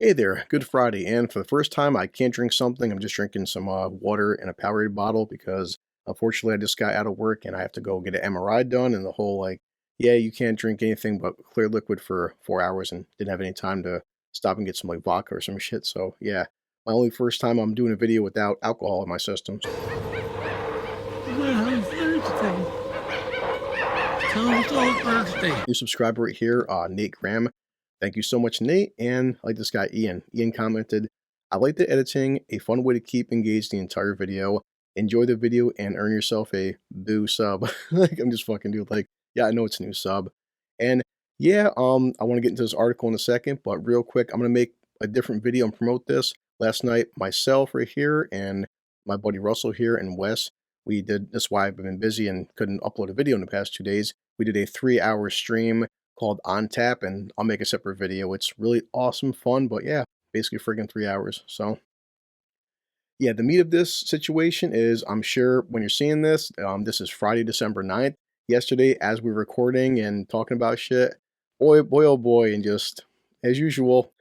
Hey there, good Friday, and for the first time I can't drink something. I'm just drinking some water in a Powerade bottle because unfortunately I just got out of work and I have to go get an MRI done and the whole like, yeah, you can't drink anything but clear liquid for 4 hours and didn't have any time to stop and get some like vodka or some shit. So yeah, my only first time I'm doing a video without alcohol in my system. Well, Thursday. So Thursday. New subscriber right here, Nate Graham. Thank you so much, Nate. And like this guy, Ian. Ian commented, I like the editing, a fun way to keep engaged the entire video. Enjoy the video and earn yourself a boo sub. Like, I'm just fucking dude. Like, yeah, I know it's a new sub. And yeah, I want to get into this article in a second, but real quick, I'm going to make a different video and promote this. Last night, myself right here and my buddy Russell here and Wes, we did, that's why I've been busy and couldn't upload a video in the past 2 days. We did a 3-hour stream called On Tap, and I'll make a separate video. It's really awesome fun, but yeah, basically friggin' 3 hours. So yeah, the meat of this situation is, I'm sure when you're seeing this, this is Friday, December 9th. Yesterday, as we were recording and talking about shit, boy, oh boy, and just as usual,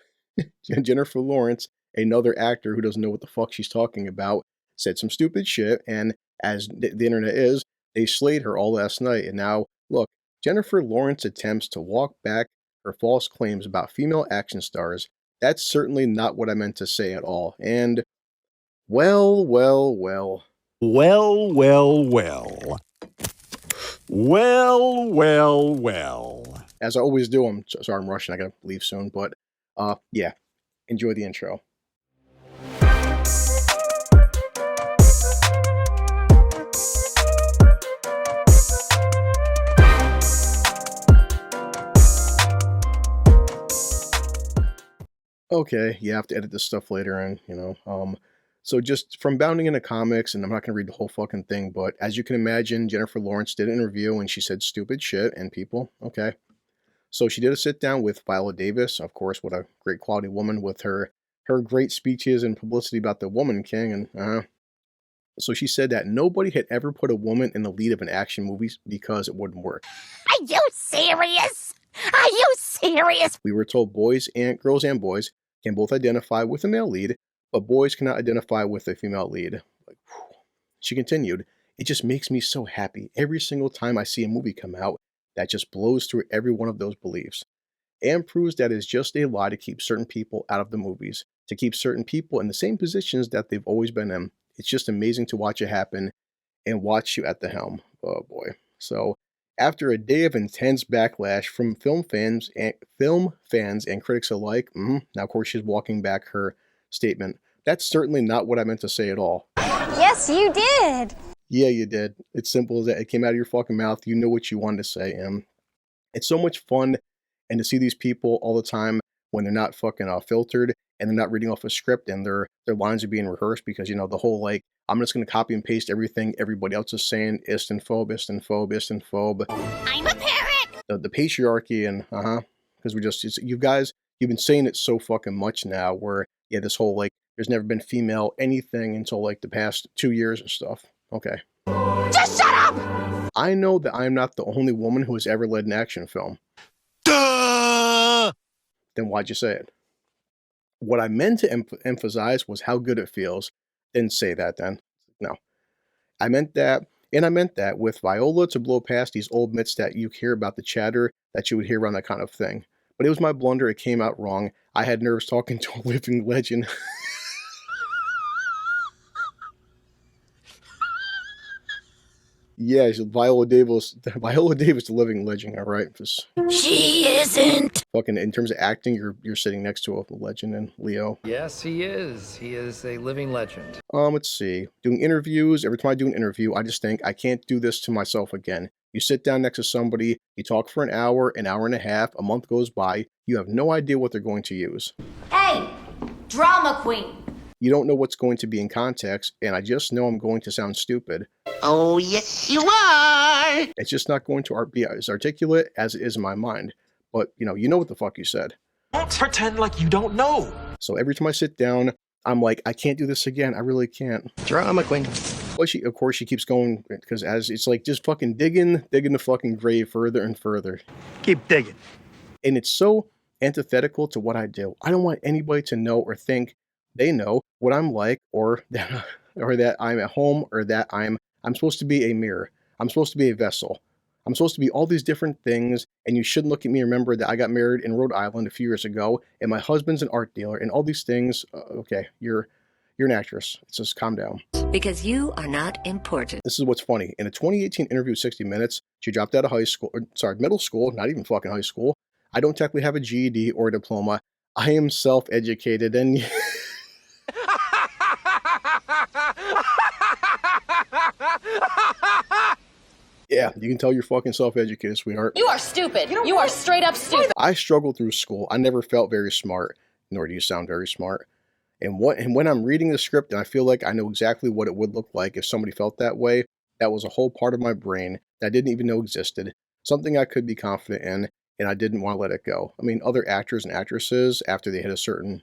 Jennifer Lawrence, another actor who doesn't know what the fuck she's talking about, said some stupid shit, and as the internet is, they slayed her all last night. And now, look, Jennifer Lawrence attempts to walk back her false claims about female action stars. That's certainly not what I meant to say at all. And, well, well, well. Well, well, well. Well, well, well. As I always do, I'm sorry I'm rushing, I gotta leave soon, but, yeah, enjoy the intro. Okay, yeah, I have to edit this stuff later and, so just from bounding into comics, and I'm not going to read the whole fucking thing, but as you can imagine, Jennifer Lawrence did an interview and she said stupid shit, and people, okay. So she did a sit down with Viola Davis, of course, what a great quality woman with her great speeches and publicity about the Woman King, and so she said that nobody had ever put a woman in the lead of an action movie because it wouldn't work. Are you serious? Are you serious? We were told girls and boys can both identify with a male lead, but boys cannot identify with a female lead. Like, whew. She continued, it just makes me so happy every single time I see a movie come out that just blows through every one of those beliefs and proves that it's just a lie to keep certain people out of the movies, to keep certain people in the same positions that they've always been in. It's just amazing to watch it happen and watch you at the helm. Oh boy. So after a day of intense backlash from film fans and critics alike, now of course she's walking back her statement. That's certainly not what I meant to say at all. Yes, you did. Yeah, you did. It's simple as that. It came out of your fucking mouth. You know what you wanted to say. And it's so much fun and to see these people all the time when they're not fucking filtered and they're not reading off a script and their lines are being rehearsed because, the whole like, I'm just going to copy and paste everything everybody else is saying, istanphobe. I'm a parrot. The patriarchy and, because you've been saying it so fucking much now where, yeah, this whole like, there's never been female anything until like the past 2 years or stuff. Okay. Just shut up! I know that I'm not the only woman who has ever led an action film. Duh! Then why'd you say it? What I meant to emphasize was how good it feels. Didn't say that then. No. I meant that with Viola to blow past these old myths that you hear about the chatter that you would hear around that kind of thing. But it was my blunder. It came out wrong. I had nerves talking to a living legend. Yeah, Viola Davis, the living legend, all right? Just She isn't. fucking, in terms of acting, you're sitting next to a legend in Leo. Yes, he is. He is a living legend. Let's see. Doing interviews, every time I do an interview, I just think, I can't do this to myself again. You sit down next to somebody, you talk for an hour and a half, a month goes by, you have no idea what they're going to use. Hey, drama queen. You don't know what's going to be in context, and I just know I'm going to sound stupid. Oh, yes, you are. It's just not going to be as articulate as it is in my mind. But, you know what the fuck you said. Don't pretend like you don't know. So every time I sit down, I'm like, I can't do this again. I really can't. Drama queen. But of course, she keeps going, because as it's like just fucking digging the fucking grave further and further. Keep digging. And it's so antithetical to what I do. I don't want anybody to know or think they know what I'm like, or that, or that I'm at home, or that I'm supposed to be a mirror. I'm supposed to be a vessel. I'm supposed to be all these different things, and you shouldn't look at me and remember that I got married in Rhode Island a few years ago, and my husband's an art dealer, and all these things. Okay, you're an actress. Just calm down. Because you are not important. This is what's funny. In a 2018 interview with 60 Minutes, she dropped out of middle school, not even fucking high school. I don't technically have a GED or a diploma. I am self-educated and yeah, you can tell you're fucking self-educated, sweetheart. You are stupid. You are straight up stupid. I struggled through school. I never felt very smart, nor do you sound very smart. And when I'm reading the script and I feel like I know exactly what it would look like if somebody felt that way, that was a whole part of my brain that I didn't even know existed. Something I could be confident in, and I didn't want to let it go. I mean, other actors and actresses, after they hit a certain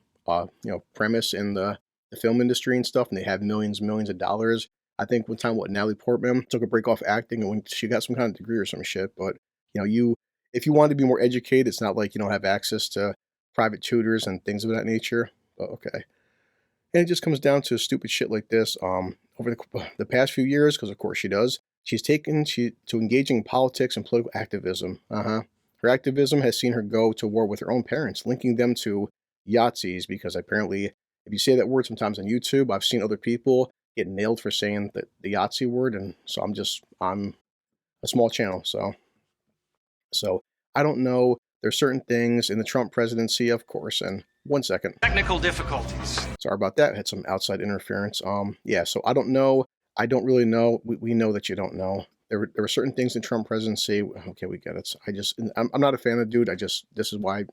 premise in the film industry and stuff, and they have millions and millions of dollars. I think one time Natalie Portman took a break off acting and when she got some kind of degree or some shit. But if you want to be more educated, it's not like you don't have access to private tutors and things of that nature. But okay. And it just comes down to stupid shit like this. Over the past few years, because of course she does, she's taken to engaging in politics and political activism. Her activism has seen her go to war with her own parents, linking them to Yahtzees, because apparently, if you say that word sometimes on YouTube, I've seen other people get nailed for saying the Yahtzee word, and so I'm a small channel, so I don't know. There's certain things in the Trump presidency, of course, and one second. Technical difficulties. Sorry about that. Had some outside interference. Yeah, so I don't know. I don't really know. We know that you don't know. There were certain things in Trump presidency. Okay, we get it. I'm not a fan of the dude. This is why,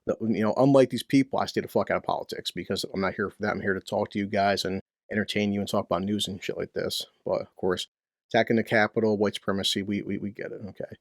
unlike these people, I stay the fuck out of politics because I'm not here for that. I'm here to talk to you guys and entertain you and talk about news and shit like this. But of course, attacking the Capitol, white supremacy, we get it. Okay,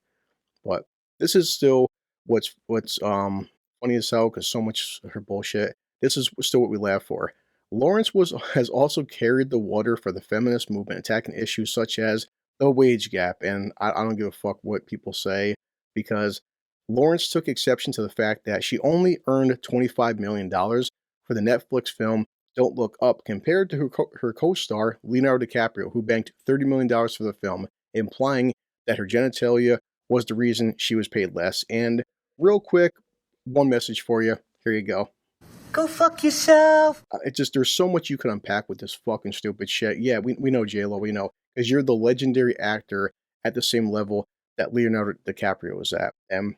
but this is still what's funny as hell because so much of her bullshit. This is still what we laugh for. Lawrence has also carried the water for the feminist movement, attacking issues such as the wage gap, and I don't give a fuck what people say because Lawrence took exception to the fact that she only earned $25 million for the Netflix film Don't Look Up compared to her co-star Leonardo DiCaprio, who banked $30 million for the film, implying that her genitalia was the reason she was paid less. And real quick, one message for you. Here you go. Go fuck yourself. There's so much you can unpack with this fucking stupid shit. Yeah, we know J-Lo, we know. Because you're the legendary actor at the same level that Leonardo DiCaprio was at. And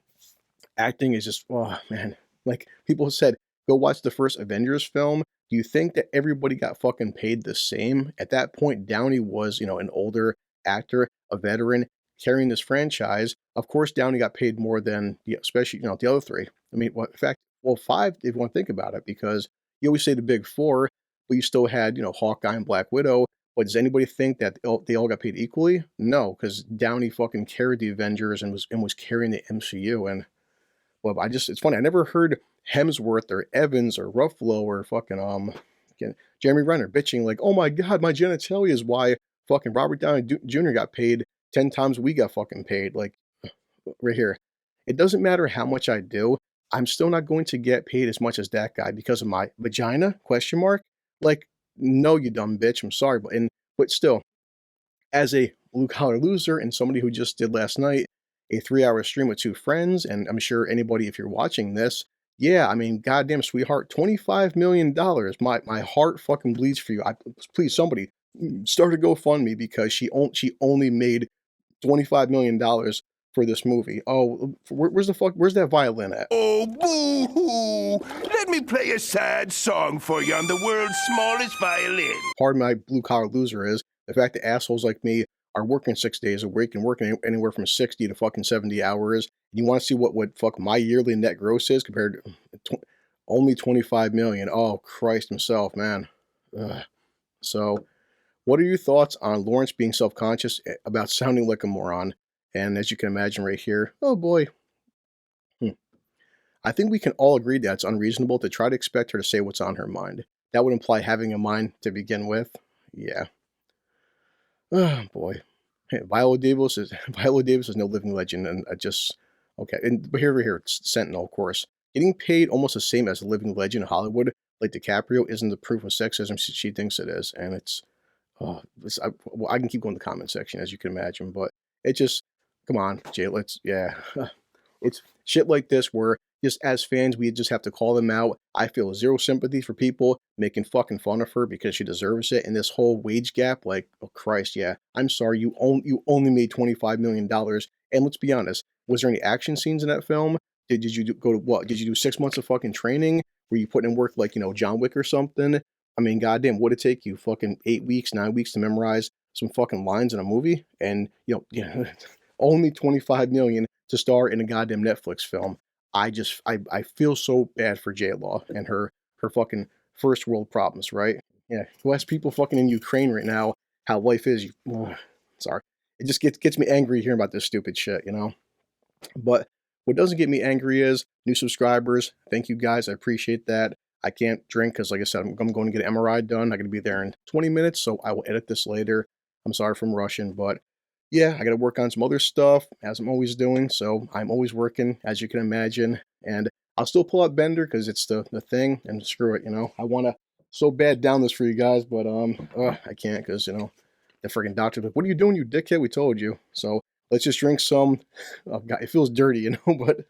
acting is just, oh man. Like people said, go watch the first Avengers film. Do you think that everybody got fucking paid the same? At that point, Downey was, an older actor, a veteran, carrying this franchise. Of course, Downey got paid more than, especially, the other three. I mean, in fact, five, if you want to think about it, because you always say the big four, but you still had, Hawkeye and Black Widow. But does anybody think that they all got paid equally? No, because Downey fucking carried the Avengers and was carrying the MCU. And well, it's funny. I never heard Hemsworth or Evans or Ruffalo or fucking Jeremy Renner bitching like, oh my god, my genitalia is why fucking Robert Downey Jr. got paid 10 times we got fucking paid. Like right here, it doesn't matter how much I do. I'm still not going to get paid as much as that guy because of my vagina? ? Like, no, you dumb bitch. I'm sorry, but still, as a blue collar loser and somebody who just did last night a 3-hour stream with 2 friends, and I'm sure anybody, if you're watching this, yeah, I mean, goddamn sweetheart, $25 million. My heart fucking bleeds for you. Please, somebody start a GoFundMe because she only made $25 million for this movie. Oh, where's that violin at? Oh, boo-hoo! Let me play a sad song for you on the world's smallest violin. Part of my blue-collar loser is the fact that assholes like me are working 6 days a week and working anywhere from 60 to fucking 70 hours. And you want to see what fuck my yearly net gross is compared to only 25 million. Oh, Christ himself, man. Ugh. So, what are your thoughts on Lawrence being self-conscious about sounding like a moron? And as you can imagine right here, oh boy. I think we can all agree that it's unreasonable to try to expect her to say what's on her mind. That would imply having a mind to begin with. Yeah. Oh boy. Hey, Viola Davis is no living legend, and okay. But here, it's Sentinel, of course. Getting paid almost the same as a living legend in Hollywood, like DiCaprio, isn't the proof of sexism she thinks it is, and it's well, I can keep going in the comment section as you can imagine, but it just come on, Jay, let's yeah. It's shit like this where just as fans we just have to call them out. I feel zero sympathy for people making fucking fun of her because she deserves it. And this whole wage gap, like, oh Christ, yeah. I'm sorry, you only made $25 million. And let's be honest, was there any action scenes in that film? Did you go to what? Did you do 6 months of fucking training? Were you putting in work like John Wick or something? I mean, goddamn, would it take you fucking 8 weeks, 9 weeks to memorize some fucking lines in a movie? And yeah, only 25 million to star in a goddamn Netflix film. I feel so bad for J Law and her fucking first world problems, right? Yeah, who has people fucking in Ukraine right now? How life is. Sorry, it just gets me angry hearing about this stupid shit. But what doesn't get me angry is new subscribers. Thank you guys, I appreciate that. I can't drink because, like I said, I'm going to get an MRI done. I'm going to be there in 20 minutes, so I will edit this later. I'm sorry if I'm rushing, but yeah, I got to work on some other stuff, as I'm always doing. So I'm always working, as you can imagine. And I'll still pull out Bender because it's the thing. And screw it, I want to so bad down this for you guys, but I can't because the freaking doctor's like, "What are you doing, you dickhead? We told you." So let's just drink some. Oh God, it feels dirty, but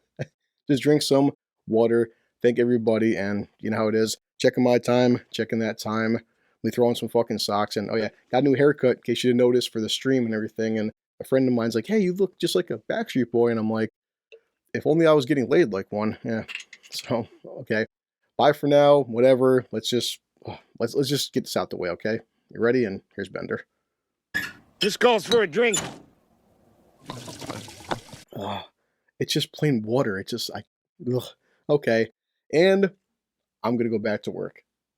just drink some water. Thank everybody, and you know how it is. Checking my time, checking that time. We throw on some fucking socks, and oh yeah, got a new haircut in case you didn't notice for the stream and everything. And a friend of mine's like, "Hey, you look just like a Backstreet Boy," and I'm like, "If only I was getting laid like one." Yeah. So okay, bye for now. Whatever. Let's just get this out the way. Okay, you ready? And here's Bender. This calls for a drink. It's just plain water. It's just ugh. Okay, and I'm gonna go back to work.